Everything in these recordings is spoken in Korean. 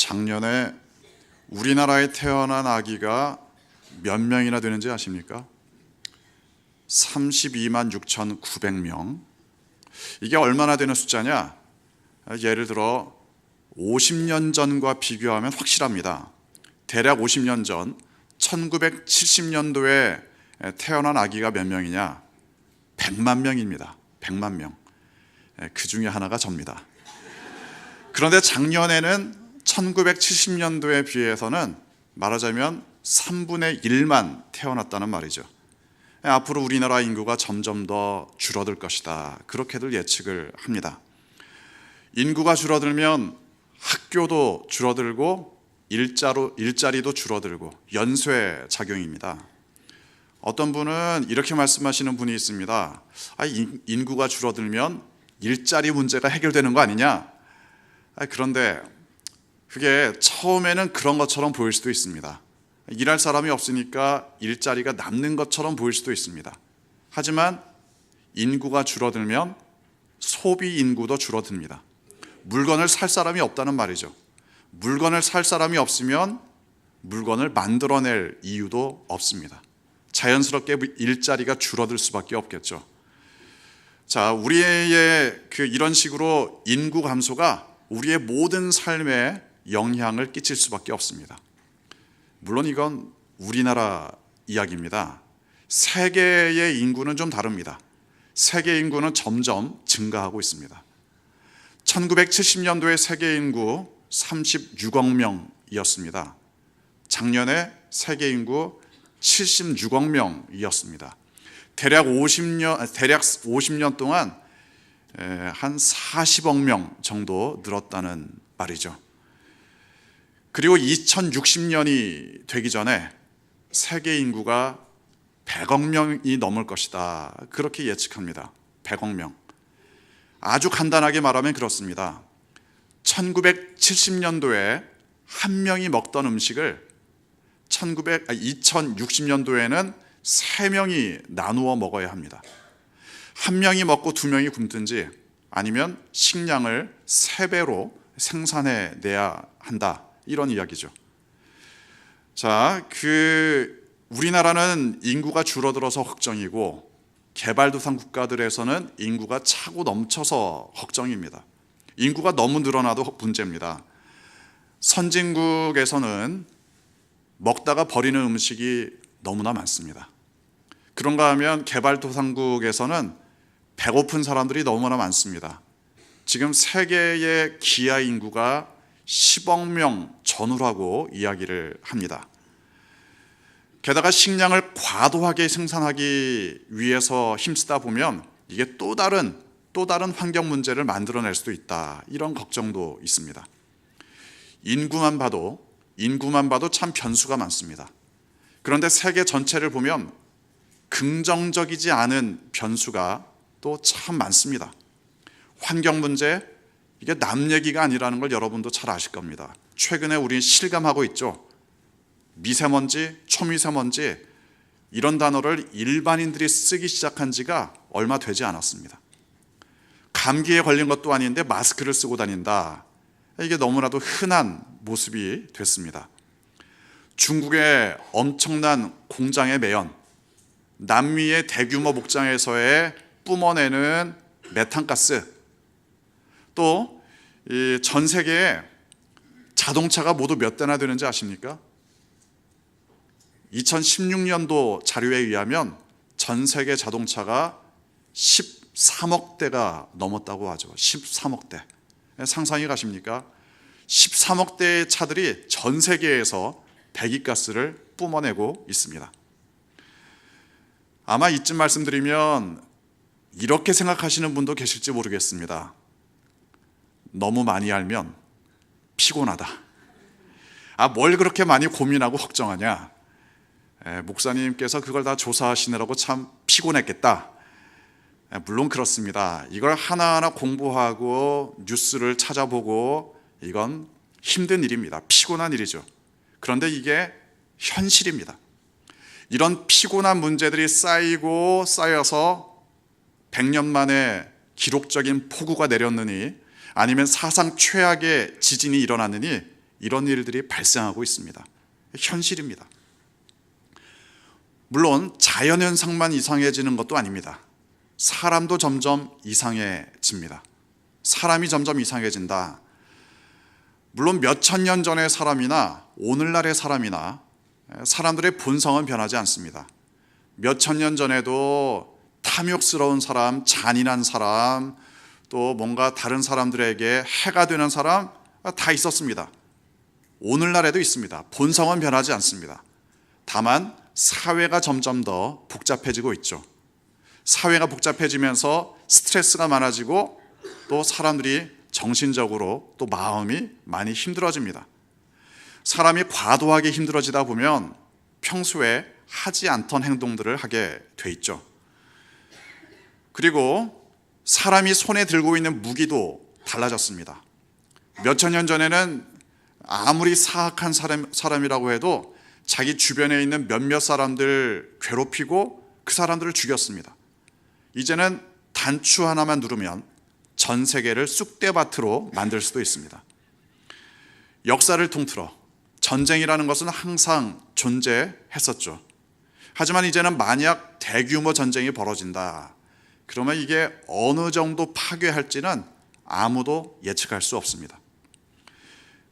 작년에 우리나라에 태어난 아기가 몇 명이나 되는지 아십니까? 32만 6,900명. 이게 얼마나 되는 숫자냐? 예를 들어 50년 전과 비교하면 확실합니다. 대략 50년 전 1970년도에 태어난 아기가 몇 명이냐? 100만 명입니다. 100만 명. 그 중에 하나가 접니다. 그런데 작년에는 1970년도에 비해서는 말하자면 3분의 1만 태어났다는 말이죠. 앞으로 우리나라 인구가 점점 더 줄어들 것이다. 그렇게들 예측을 합니다. 인구가 줄어들면 학교도 줄어들고 일자리도 줄어들고 연쇄 작용입니다. 어떤 분은 이렇게 말씀하시는 분이 있습니다. 인구가 줄어들면 일자리 문제가 해결되는 거 아니냐? 그런데 그게 처음에는 그런 것처럼 보일 수도 있습니다. 일할 사람이 없으니까 일자리가 남는 것처럼 보일 수도 있습니다. 하지만 인구가 줄어들면 소비 인구도 줄어듭니다. 물건을 살 사람이 없다는 말이죠. 물건을 살 사람이 없으면 물건을 만들어낼 이유도 없습니다. 자연스럽게 일자리가 줄어들 수밖에 없겠죠. 자, 우리의 이런 식으로 인구 감소가 우리의 모든 삶에 영향을 끼칠 수밖에 없습니다. 물론 이건 우리나라 이야기입니다. 세계의 인구는 좀 다릅니다. 세계 인구는 점점 증가하고 있습니다. 1970년도에 세계 인구 36억 명이었습니다. 작년에 세계 인구 76억 명이었습니다. 대략 50년 동안 한 40억 명 정도 늘었다는 말이죠. 그리고 2060년이 되기 전에 세계 인구가 100억 명이 넘을 것이다. 그렇게 예측합니다. 100억 명. 아주 간단하게 말하면 그렇습니다. 1970년도에 한 명이 먹던 음식을 2060년도에는 3명이 나누어 먹어야 합니다. 한 명이 먹고 2명이 굶든지 아니면 식량을 3배로 생산해내야 한다. 이런 이야기죠. 자, 우리나라는 인구가 줄어들어서 걱정이고 개발도상 국가들에서는 인구가 차고 넘쳐서 걱정입니다. 인구가 너무 늘어나도 문제입니다. 선진국에서는 먹다가 버리는 음식이 너무나 많습니다. 그런가 하면 개발도상국에서는 배고픈 사람들이 너무나 많습니다. 지금 세계의 기아 인구가 10억 명 전후라고 이야기를 합니다. 게다가 식량을 과도하게 생산하기 위해서 힘쓰다 보면 이게 또 다른 환경 문제를 만들어낼 수도 있다. 이런 걱정도 있습니다. 인구만 봐도 참 변수가 많습니다. 그런데 세계 전체를 보면 긍정적이지 않은 변수가 또 참 많습니다. 환경 문제, 이게 남 얘기가 아니라는 걸 여러분도 잘 아실 겁니다. 최근에 우리 실감하고 있죠. 미세먼지, 초미세먼지 이런 단어를 일반인들이 쓰기 시작한 지가 얼마 되지 않았습니다. 감기에 걸린 것도 아닌데 마스크를 쓰고 다닌다. 이게 너무나도 흔한 모습이 됐습니다. 중국의 엄청난 공장의 매연, 남미의 대규모 목장에서의 뿜어내는 메탄가스, 또 전 세계에 자동차가 모두 몇 대나 되는지 아십니까? 2016년도 자료에 의하면 전 세계 자동차가 13억 대가 넘었다고 하죠. 13억 대. 상상이 가십니까? 13억 대의 차들이 전 세계에서 배기가스를 뿜어내고 있습니다. 아마 이쯤 말씀드리면 이렇게 생각하시는 분도 계실지 모르겠습니다. 너무 많이 알면 피곤하다. 뭘 그렇게 많이 고민하고 걱정하냐? 목사님께서 그걸 다 조사하시느라고 참 피곤했겠다. 물론 그렇습니다. 이걸 하나하나 공부하고 뉴스를 찾아보고 이건 힘든 일입니다. 피곤한 일이죠. 그런데 이게 현실입니다. 이런 피곤한 문제들이 쌓여서 100년 만에 기록적인 폭우가 내렸느니 아니면 사상 최악의 지진이 일어났느니 이런 일들이 발생하고 있습니다. 현실입니다. 물론 자연현상만 이상해지는 것도 아닙니다. 사람도 점점 이상해집니다. 사람이 점점 이상해진다. 물론 몇천 년 전의 사람이나 오늘날의 사람이나 사람들의 본성은 변하지 않습니다. 몇천 년 전에도 탐욕스러운 사람, 잔인한 사람, 또 뭔가 다른 사람들에게 해가 되는 사람 다 있었습니다. 오늘날에도 있습니다. 본성은 변하지 않습니다. 다만 사회가 점점 더 복잡해지고 있죠. 사회가 복잡해지면서 스트레스가 많아지고 또 사람들이 정신적으로 또 마음이 많이 힘들어집니다. 사람이 과도하게 힘들어지다 보면 평소에 하지 않던 행동들을 하게 돼 있죠. 그리고 사람이 손에 들고 있는 무기도 달라졌습니다. 몇천 년 전에는 아무리 사악한 사람이라고 해도 자기 주변에 있는 몇몇 사람들 괴롭히고 그 사람들을 죽였습니다. 이제는 단추 하나만 누르면 전 세계를 쑥대밭으로 만들 수도 있습니다. 역사를 통틀어 전쟁이라는 것은 항상 존재했었죠. 하지만 이제는 만약 대규모 전쟁이 벌어진다. 그러면 이게 어느 정도 파괴할지는 아무도 예측할 수 없습니다.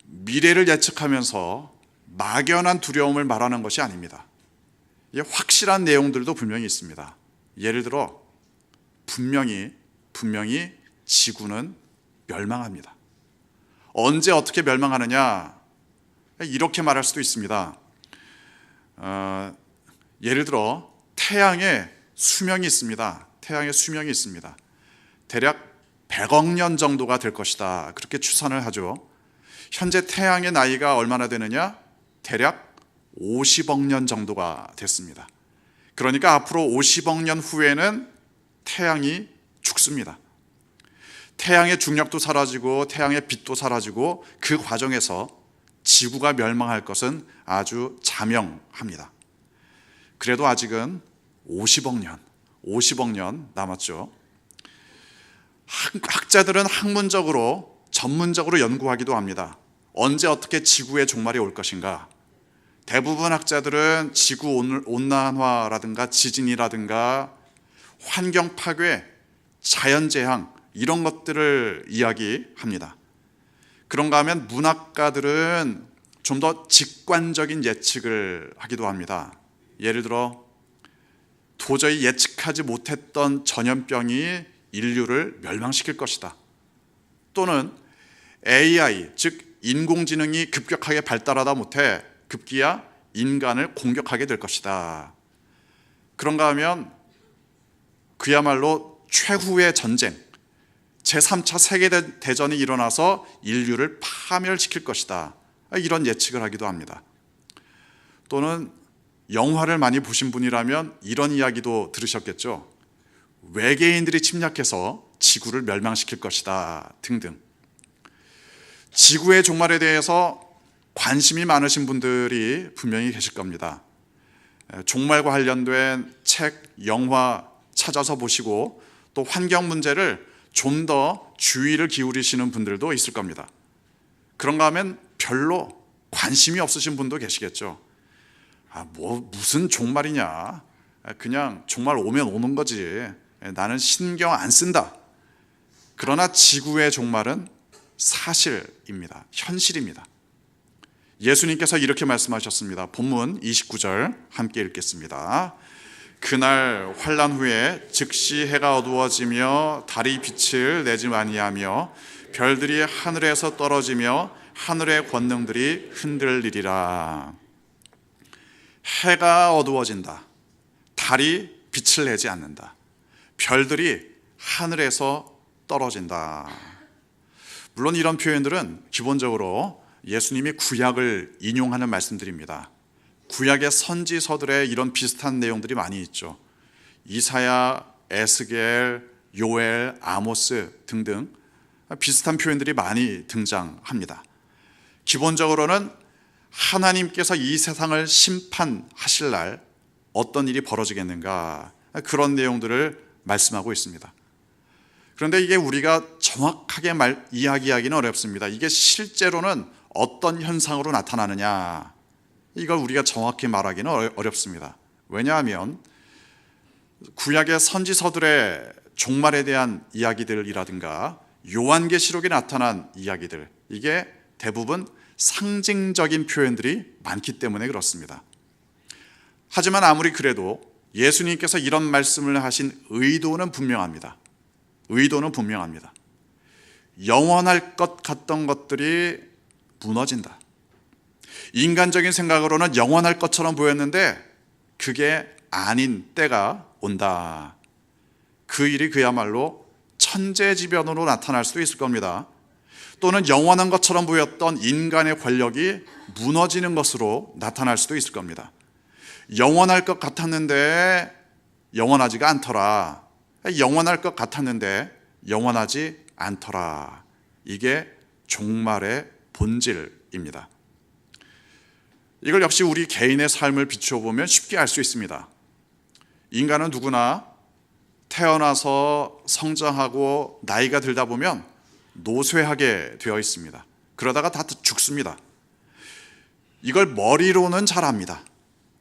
미래를 예측하면서 막연한 두려움을 말하는 것이 아닙니다. 확실한 내용들도 분명히 있습니다. 예를 들어 분명히 지구는 멸망합니다. 언제 어떻게 멸망하느냐? 이렇게 말할 수도 있습니다. 예를 들어 태양에 수명이 있습니다. 태양의 수명이 있습니다. 대략 100억 년 정도가 될 것이다. 그렇게 추산을 하죠. 현재 태양의 나이가 얼마나 되느냐? 대략 50억 년 정도가 됐습니다. 그러니까 앞으로 50억 년 후에는 태양이 죽습니다. 태양의 중력도 사라지고 태양의 빛도 사라지고 그 과정에서 지구가 멸망할 것은 아주 자명합니다. 그래도 아직은 50억 년 남았죠. 학자들은 학문적으로 전문적으로 연구하기도 합니다. 언제 어떻게 지구의 종말이 올 것인가? 대부분 학자들은 지구 온난화라든가 지진이라든가 환경 파괴, 자연재앙 이런 것들을 이야기합니다. 그런가 하면 문학가들은 좀 더 직관적인 예측을 하기도 합니다. 예를 들어 도저히 예측하지 못했던 전염병이 인류를 멸망시킬 것이다. 또는 AI, 즉 인공지능이 급격하게 발달하다 못해 급기야 인간을 공격하게 될 것이다. 그런가 하면 그야말로 최후의 전쟁, 제3차 세계대전이 일어나서 인류를 파멸시킬 것이다. 이런 예측을 하기도 합니다. 또는 영화를 많이 보신 분이라면 이런 이야기도 들으셨겠죠. 외계인들이 침략해서 지구를 멸망시킬 것이다 등등. 지구의 종말에 대해서 관심이 많으신 분들이 분명히 계실 겁니다. 종말과 관련된 책, 영화 찾아서 보시고 또 환경 문제를 좀 더 주의를 기울이시는 분들도 있을 겁니다. 그런가 하면 별로 관심이 없으신 분도 계시겠죠. 무슨 종말이냐. 그냥 종말 오면 오는 거지. 나는 신경 안 쓴다. 그러나 지구의 종말은 사실입니다. 현실입니다. 예수님께서 이렇게 말씀하셨습니다. 본문 29절 함께 읽겠습니다. 그날 환난 후에 즉시 해가 어두워지며 달이 빛을 내지 아니하며 별들이 하늘에서 떨어지며 하늘의 권능들이 흔들리리라. 해가 어두워진다. 달이 빛을 내지 않는다. 별들이 하늘에서 떨어진다. 물론 이런 표현들은 기본적으로 예수님이 구약을 인용하는 말씀들입니다. 구약의 선지서들에 이런 비슷한 내용들이 많이 있죠. 이사야, 에스겔, 요엘, 아모스 등등 비슷한 표현들이 많이 등장합니다. 기본적으로는 하나님께서 이 세상을 심판하실 날 어떤 일이 벌어지겠는가, 그런 내용들을 말씀하고 있습니다. 그런데 이게 우리가 정확하게 이야기하기는 어렵습니다. 이게 실제로는 어떤 현상으로 나타나느냐, 이걸 우리가 정확히 말하기는 어렵습니다. 왜냐하면 구약의 선지서들의 종말에 대한 이야기들이라든가 요한계시록에 나타난 이야기들, 이게 대부분 상징적인 표현들이 많기 때문에 그렇습니다. 하지만 아무리 그래도 예수님께서 이런 말씀을 하신 의도는 분명합니다. 의도는 분명합니다. 영원할 것 같던 것들이 무너진다. 인간적인 생각으로는 영원할 것처럼 보였는데 그게 아닌 때가 온다. 그 일이 그야말로 천재지변으로 나타날 수도 있을 겁니다. 또는 영원한 것처럼 보였던 인간의 권력이 무너지는 것으로 나타날 수도 있을 겁니다. 영원할 것 같았는데 영원하지가 않더라. 영원할 것 같았는데 영원하지 않더라. 이게 종말의 본질입니다. 이걸 역시 우리 개인의 삶을 비추어 보면 쉽게 알 수 있습니다. 인간은 누구나 태어나서 성장하고 나이가 들다 보면 노쇠하게 되어 있습니다. 그러다가 다 죽습니다. 이걸 머리로는 잘 압니다.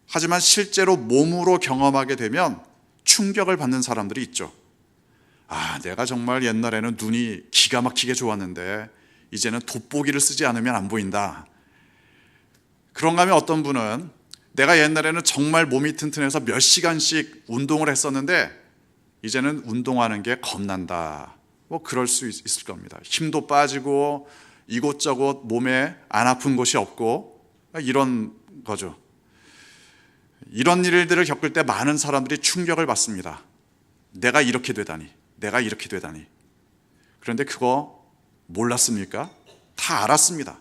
하지만 실제로 몸으로 경험하게 되면 충격을 받는 사람들이 있죠. 아, 내가 정말 옛날에는 눈이 기가 막히게 좋았는데 이제는 돋보기를 쓰지 않으면 안 보인다. 그런가 하면 어떤 분은 내가 옛날에는 정말 몸이 튼튼해서 몇 시간씩 운동을 했었는데 이제는 운동하는 게 겁난다. 뭐 그럴 수 있을 겁니다. 힘도 빠지고 이곳저곳 몸에 안 아픈 곳이 없고 이런 거죠. 이런 일들을 겪을 때 많은 사람들이 충격을 받습니다. 내가 이렇게 되다니, 내가 이렇게 되다니. 그런데 그거 몰랐습니까? 다 알았습니다.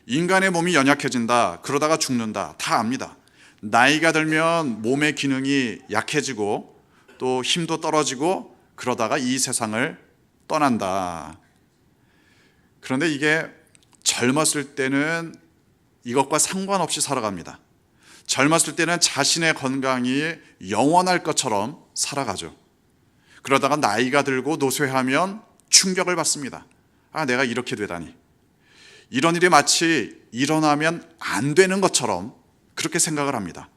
인간의 몸이 연약해진다, 그러다가 죽는다, 다 압니다. 나이가 들면 몸의 기능이 약해지고 또 힘도 떨어지고 그러다가 이 세상을 떠난다. 그런데 이게 젊었을 때는 이것과 상관없이 살아갑니다. 젊었을 때는 자신의 건강이 영원할 것처럼 살아가죠. 그러다가 나이가 들고 노쇠하면 충격을 받습니다. 아, 내가 이렇게 되다니. 이런 일이 마치 일어나면 안 되는 것처럼 그렇게 생각을 합니다.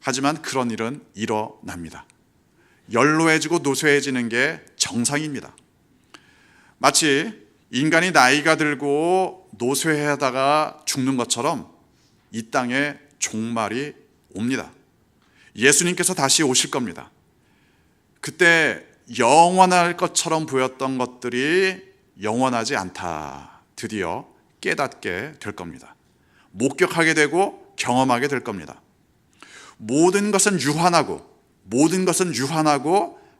하지만 그런 일은 일어납니다. 연로해지고 노쇠해지는 게 정상입니다. 마치 인간이 나이가 들고 노쇠하다가 죽는 것처럼 이 땅에 종말이 옵니다. 예수님께서 다시 오실 겁니다. 그때 영원할 것처럼 보였던 것들이 영원하지 않다. 드디어 깨닫게 될 겁니다. 목격하게 되고 경험하게 될 겁니다. 모든 것은 유한하고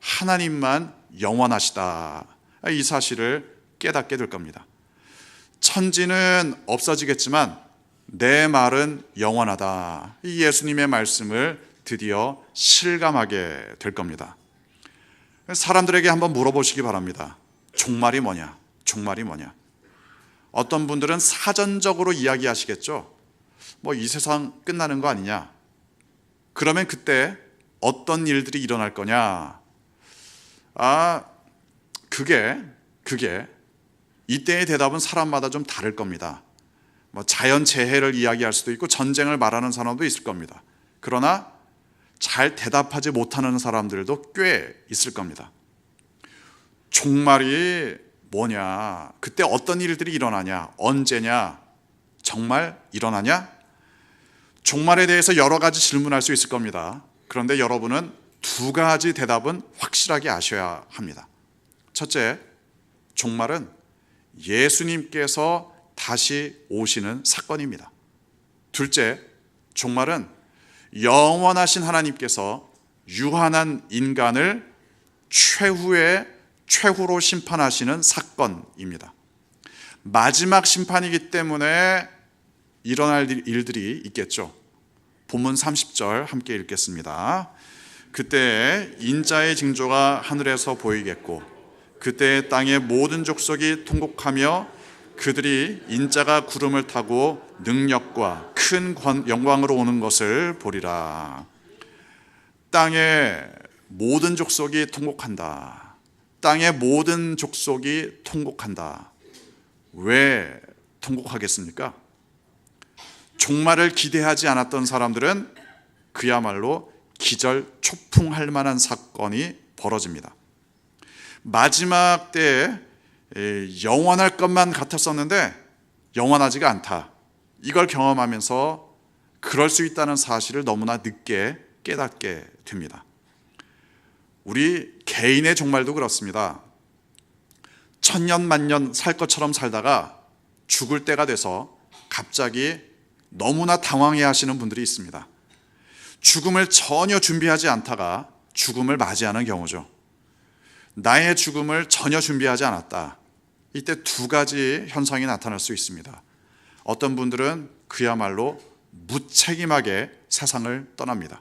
하나님만 영원하시다. 이 사실을 깨닫게 될 겁니다. 천지는 없어지겠지만 내 말은 영원하다. 이 예수님의 말씀을 드디어 실감하게 될 겁니다. 사람들에게 한번 물어보시기 바랍니다. 종말이 뭐냐? 종말이 뭐냐? 어떤 분들은 사전적으로 이야기하시겠죠. 뭐 이 세상 끝나는 거 아니냐? 그러면 그때 어떤 일들이 일어날 거냐? 아, 그게 이때의 대답은 사람마다 좀 다를 겁니다. 뭐 자연재해를 이야기할 수도 있고 전쟁을 말하는 사람도 있을 겁니다. 그러나 잘 대답하지 못하는 사람들도 꽤 있을 겁니다. 종말이 뭐냐? 그때 어떤 일들이 일어나냐? 언제냐? 정말 일어나냐? 종말에 대해서 여러 가지 질문할 수 있을 겁니다. 그런데 여러분은 두 가지 대답은 확실하게 아셔야 합니다. 첫째, 종말은 예수님께서 다시 오시는 사건입니다. 둘째, 종말은 영원하신 하나님께서 유한한 인간을 최후로 심판하시는 사건입니다. 마지막 심판이기 때문에 일어날 일들이 있겠죠. 본문 30절 함께 읽겠습니다. 그때 인자의 징조가 하늘에서 보이겠고 그때 땅의 모든 족속이 통곡하며 그들이 인자가 구름을 타고 능력과 큰 영광으로 오는 것을 보리라. 땅의 모든 족속이 통곡한다. 땅의 모든 족속이 통곡한다. 왜 통곡하겠습니까? 종말을 기대하지 않았던 사람들은 그야말로 기절초풍할 만한 사건이 벌어집니다. 마지막 때에 영원할 것만 같았었는데 영원하지가 않다. 이걸 경험하면서 그럴 수 있다는 사실을 너무나 늦게 깨닫게 됩니다. 우리 개인의 종말도 그렇습니다. 천년 만년 살 것처럼 살다가 죽을 때가 돼서 갑자기 너무나 당황해 하시는 분들이 있습니다. 죽음을 전혀 준비하지 않다가 죽음을 맞이하는 경우죠. 나의 죽음을 전혀 준비하지 않았다. 이때 두 가지 현상이 나타날 수 있습니다. 어떤 분들은 그야말로 무책임하게 세상을 떠납니다.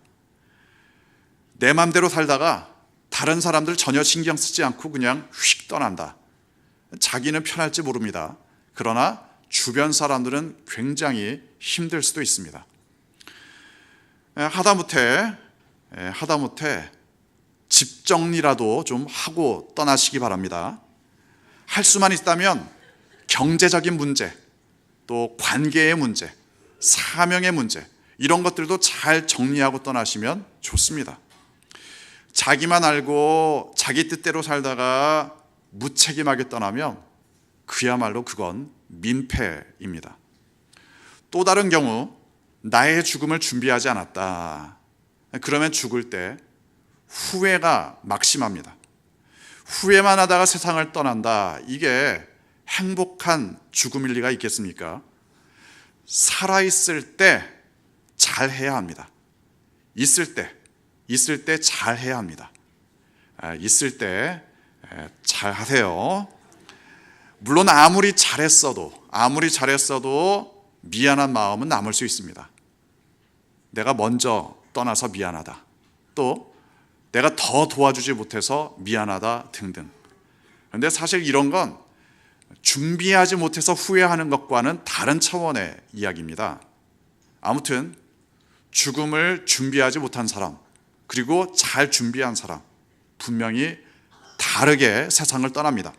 내 맘대로 살다가 다른 사람들 전혀 신경 쓰지 않고 그냥 휙 떠난다. 자기는 편할지 모릅니다. 그러나 주변 사람들은 굉장히 힘들 수도 있습니다. 하다못해 집 정리라도 좀 하고 떠나시기 바랍니다. 할 수만 있다면 경제적인 문제, 또 관계의 문제, 사명의 문제, 이런 것들도 잘 정리하고 떠나시면 좋습니다. 자기만 알고 자기 뜻대로 살다가 무책임하게 떠나면 그야말로 그건 민폐입니다. 또 다른 경우, 나의 죽음을 준비하지 않았다. 그러면 죽을 때 후회가 막심합니다. 후회만 하다가 세상을 떠난다. 이게 행복한 죽음일 리가 있겠습니까? 살아있을 때 잘해야 합니다. 있을 때 잘해야 합니다. 있을 때 잘하세요. 물론 아무리 잘했어도 미안한 마음은 남을 수 있습니다. 내가 먼저 떠나서 미안하다. 또 내가 더 도와주지 못해서 미안하다 등등. 그런데 사실 이런 건 준비하지 못해서 후회하는 것과는 다른 차원의 이야기입니다. 아무튼 죽음을 준비하지 못한 사람, 그리고 잘 준비한 사람, 분명히 다르게 세상을 떠납니다.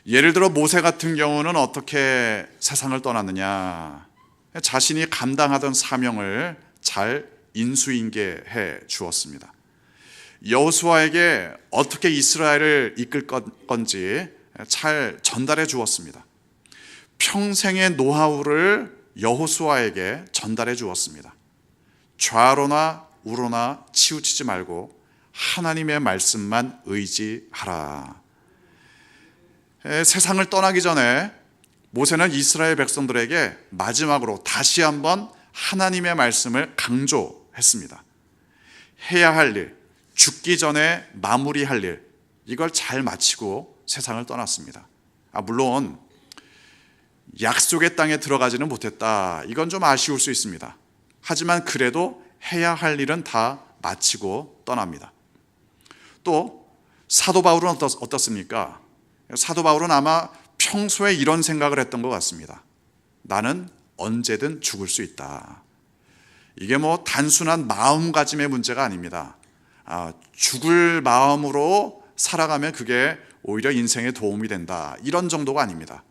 예를 들어 모세 같은 경우는 어떻게 세상을 떠났느냐? 자신이 감당하던 사명을 잘 인수인계해 주었습니다. 여호수아에게 어떻게 이스라엘을 이끌 건지 잘 전달해 주었습니다. 평생의 노하우를 여호수아에게 전달해 주었습니다. 좌로나 우로나 치우치지 말고 하나님의 말씀만 의지하라. 세상을 떠나기 전에 모세는 이스라엘 백성들에게 마지막으로 다시 한번 하나님의 말씀을 강조했습니다. 해야 할 일, 죽기 전에 마무리할 일, 이걸 잘 마치고 세상을 떠났습니다. 물론 약속의 땅에 들어가지는 못했다. 이건 좀 아쉬울 수 있습니다. 하지만 그래도 해야 할 일은 다 마치고 떠납니다. 또 사도 바울은 어떻습니까? 사도 바울은 아마 평소에 이런 생각을 했던 것 같습니다. 나는 언제든 죽을 수 있다. 이게 단순한 마음가짐의 문제가 아닙니다. 죽을 마음으로 살아가면 그게 오히려 인생에 도움이 된다. 이런 정도가 아닙니다.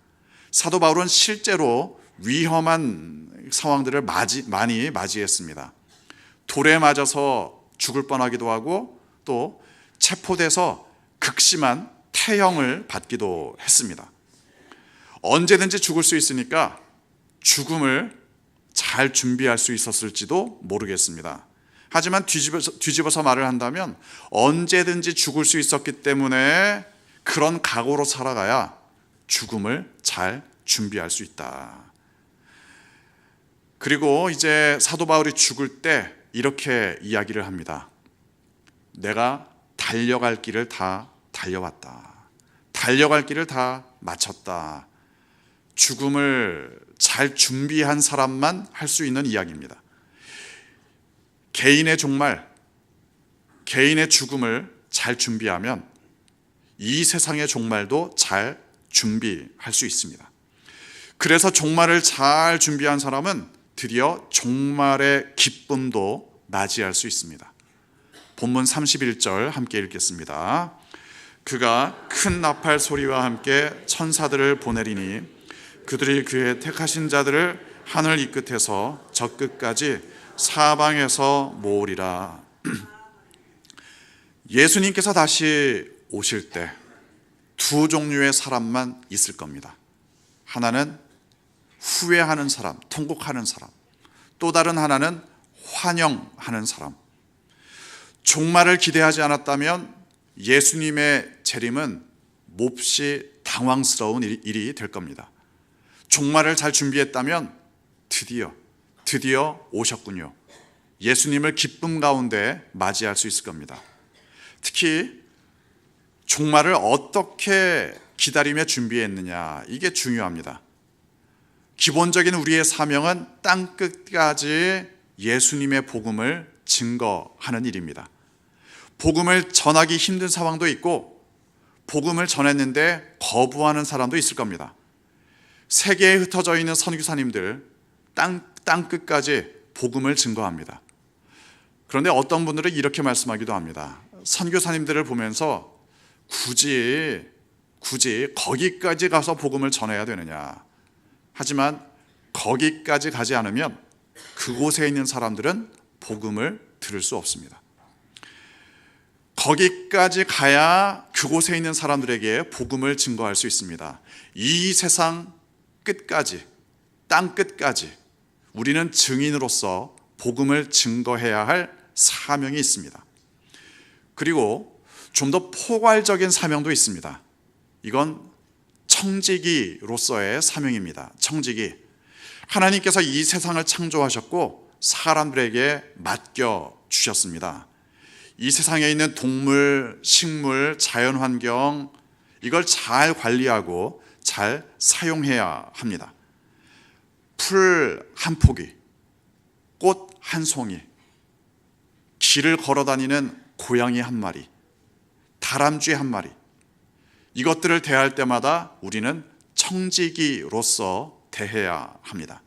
사도 바울은 실제로 위험한 상황들을 많이 맞이했습니다. 돌에 맞아서 죽을 뻔하기도 하고 또 체포돼서 극심한 태형을 받기도 했습니다. 언제든지 죽을 수 있으니까 죽음을 잘 준비할 수 있었을지도 모르겠습니다. 하지만 뒤집어서 말을 한다면 언제든지 죽을 수 있었기 때문에 그런 각오로 살아가야 죽음을 잘 준비할 수 있다. 그리고 이제 사도 바울이 죽을 때 이렇게 이야기를 합니다. 내가 달려갈 길을 다 달려왔다. 달려갈 길을 다 마쳤다. 죽음을 잘 준비한 사람만 할 수 있는 이야기입니다. 개인의 종말, 개인의 죽음을 잘 준비하면 이 세상의 종말도 잘 준비할 수 있습니다. 그래서 종말을 잘 준비한 사람은 드디어 종말의 기쁨도 맞이할 수 있습니다. 본문 31절 함께 읽겠습니다. 그가 큰 나팔 소리와 함께 천사들을 보내리니 그들이 그의 택하신 자들을 하늘 이 끝에서 저 끝까지 사방에서 모으리라. 예수님께서 다시 오실 때 두 종류의 사람만 있을 겁니다. 하나는 후회하는 사람, 통곡하는 사람, 또 다른 하나는 환영하는 사람. 종말을 기대하지 않았다면 예수님의 재림은 몹시 당황스러운 일이 될 겁니다. 종말을 잘 준비했다면 드디어 오셨군요. 예수님을 기쁨 가운데 맞이할 수 있을 겁니다. 특히 종말을 어떻게 기다리며 준비했느냐, 이게 중요합니다. 기본적인 우리의 사명은 땅끝까지 예수님의 복음을 증거하는 일입니다. 복음을 전하기 힘든 상황도 있고 복음을 전했는데 거부하는 사람도 있을 겁니다. 세계에 흩어져 있는 선교사님들 땅끝까지 복음을 증거합니다. 그런데 어떤 분들은 이렇게 말씀하기도 합니다. 선교사님들을 보면서 굳이 거기까지 가서 복음을 전해야 되느냐. 하지만 거기까지 가지 않으면 그곳에 있는 사람들은 복음을 들을 수 없습니다. 거기까지 가야 그곳에 있는 사람들에게 복음을 증거할 수 있습니다. 이 세상 끝까지, 땅 끝까지 우리는 증인으로서 복음을 증거해야 할 사명이 있습니다. 그리고 좀 더 포괄적인 사명도 있습니다. 이건 청지기로서의 사명입니다. 청지기. 하나님께서 이 세상을 창조하셨고 사람들에게 맡겨주셨습니다. 이 세상에 있는 동물, 식물, 자연환경, 이걸 잘 관리하고 잘 사용해야 합니다. 풀 한 포기, 꽃 한 송이, 길을 걸어다니는 고양이 한 마리, 다람쥐 한 마리, 이것들을 대할 때마다 우리는 청지기로서 대해야 합니다.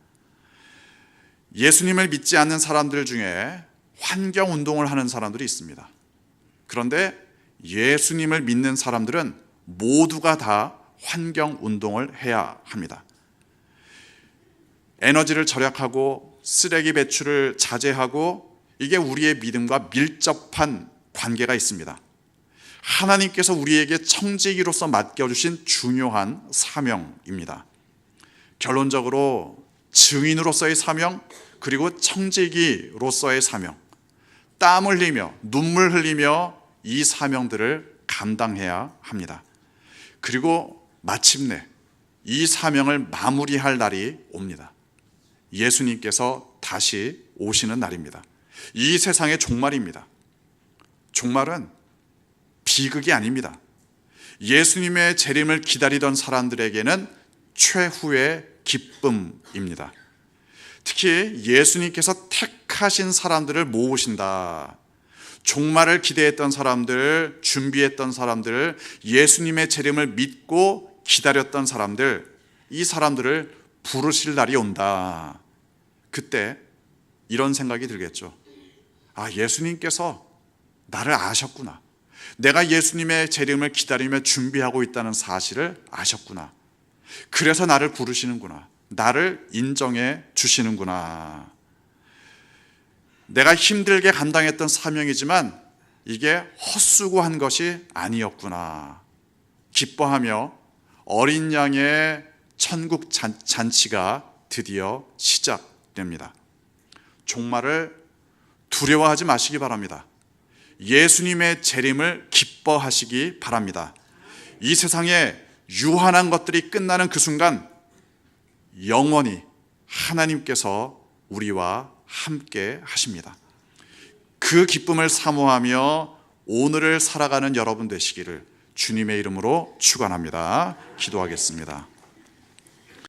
예수님을 믿지 않는 사람들 중에 환경운동을 하는 사람들이 있습니다. 그런데 예수님을 믿는 사람들은 모두가 다 환경운동을 해야 합니다. 에너지를 절약하고 쓰레기 배출을 자제하고, 이게 우리의 믿음과 밀접한 관계가 있습니다. 하나님께서 우리에게 청지기로서 맡겨주신 중요한 사명입니다. 결론적으로 증인으로서의 사명, 그리고 청지기로서의 사명, 땀 흘리며 눈물 흘리며 이 사명들을 감당해야 합니다. 그리고 마침내 이 사명을 마무리할 날이 옵니다. 예수님께서 다시 오시는 날입니다. 이 세상의 종말입니다. 종말은 비극이 아닙니다. 예수님의 재림을 기다리던 사람들에게는 최후의 기쁨입니다. 특히 예수님께서 택하신 사람들을 모으신다. 종말을 기대했던 사람들, 준비했던 사람들, 예수님의 재림을 믿고 기다렸던 사람들, 이 사람들을 부르실 날이 온다. 그때 이런 생각이 들겠죠. 아, 예수님께서 나를 아셨구나. 내가 예수님의 재림을 기다리며 준비하고 있다는 사실을 아셨구나. 그래서 나를 부르시는구나. 나를 인정해 주시는구나. 내가 힘들게 감당했던 사명이지만 이게 헛수고한 것이 아니었구나. 기뻐하며 어린 양의 천국 잔치가 드디어 시작됩니다. 종말을 두려워하지 마시기 바랍니다. 예수님의 재림을 기뻐하시기 바랍니다. 이 세상에 유한한 것들이 끝나는 그 순간 영원히 하나님께서 우리와 함께 하십니다. 그 기쁨을 사모하며 오늘을 살아가는 여러분 되시기를 주님의 이름으로 축원합니다. 기도하겠습니다.